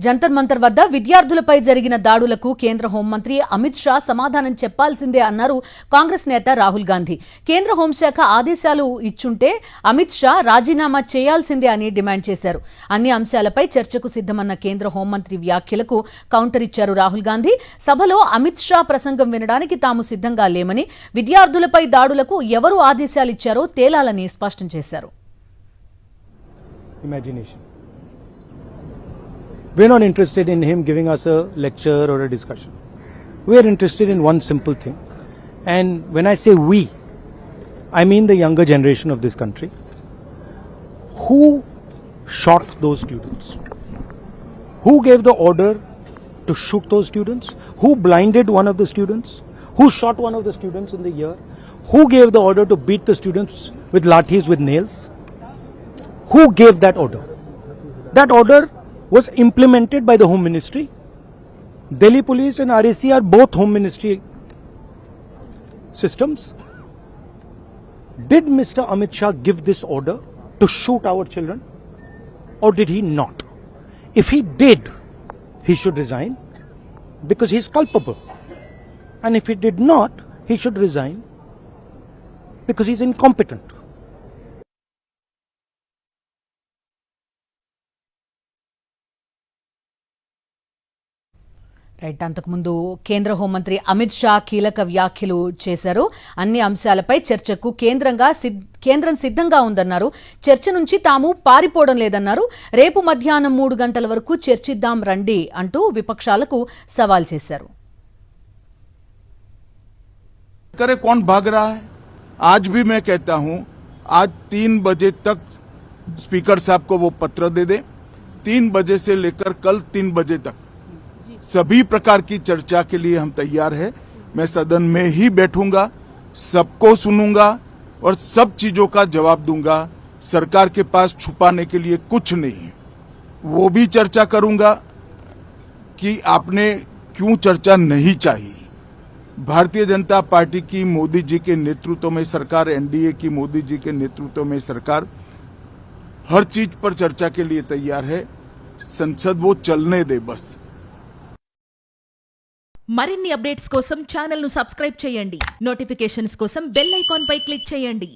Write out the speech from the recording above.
జంతర్ మంతర్ వద్ద విద్యార్థులపై జరిగిన దాడులకు కేంద్ర హోంమంత్రి అమిత్ షా సమాధానం చెప్పాల్సిందే అన్నారు కాంగ్రెస్ నేత రాహుల్ గాంధీ. కేంద్ర హోంశాఖ ఆదేశాలు ఇచ్చుంటే అమిత్ షా రాజీనామా చేయాల్సిందే అని డిమాండ్ చేశారు. అన్ని అంశాలపై చర్చకు సిద్ధమన్న కేంద్ర హోంమంత్రి వ్యాఖ్యలకు కౌంటర్ ఇచ్చారు రాహుల్ గాంధీ. సభలో అమిత్ షా ప్రసంగం వినడానికి తాము సిద్ధంగా లేమని, విద్యార్థులపై దాడులకు ఎవరు ఆదేశాలిచ్చారో తేలాలని స్పష్టం చేశారు. We're not interested in him giving us a lecture or a discussion. We're interested in one simple thing. And when I say we, I mean the younger generation of this country. Who shot those students? Who gave the order to shoot those students? Who blinded one of the students? Who shot one of the students in the ear? Who gave the order to beat the students with lathis, with nails? Who gave that order? That order was implemented by the Home Ministry. Delhi Police and RAC are both Home Ministry systems. Did Mr. Amit Shah give this order to shoot our children, or did he not? If he did, he should resign because he is culpable. And if he did not, he should resign because he is incompetent. అంతకుముందు కేంద్ర హోంమంత్రి అమిత్ షా కీలక వ్యాఖ్యలు చేశారు. అన్ని అంశాలపై చర్చకు కేంద్రం సిద్ధంగా ఉందన్నారు. చర్చ నుంచి తాము పారిపోవడం లేదన్నారు. రేపు మధ్యాహ్నం 3 గంటల వరకు చర్చిద్దాం రండి అంటూ విపక్షాలకు సవాల్ చేశారు. करे कौन भाग रहा है? आज भी मैं कहता हूं, आज 3 बजे तक स्पीकर साहब को वो पत्र दे दे. 3 बजे से लेकर कल 3 बजे तक सभी प्रकार की चर्चा के लिए हम तैयार हैं. मैं सदन में ही बैठूंगा, सबको सुनूंगा और सब चीजों का जवाब दूंगा. सरकार के पास छुपाने के लिए कुछ नहीं है. वो भी चर्चा करूंगा कि आपने क्यों चर्चा नहीं चाहिए. भारतीय जनता पार्टी की मोदी जी के नेतृत्व में सरकार, एनडीए की मोदी जी के नेतृत्व में सरकार हर चीज पर चर्चा के लिए तैयार है. संसद वो चलने दे बस. మరిన్ని అప్డేట్స్ కోసం ఛానల్ ను సబ్స్క్రైబ్ చేయండి. నోటిఫికేషన్స్ కోసం బెల్ ఐకాన్ పై క్లిక్ చేయండి.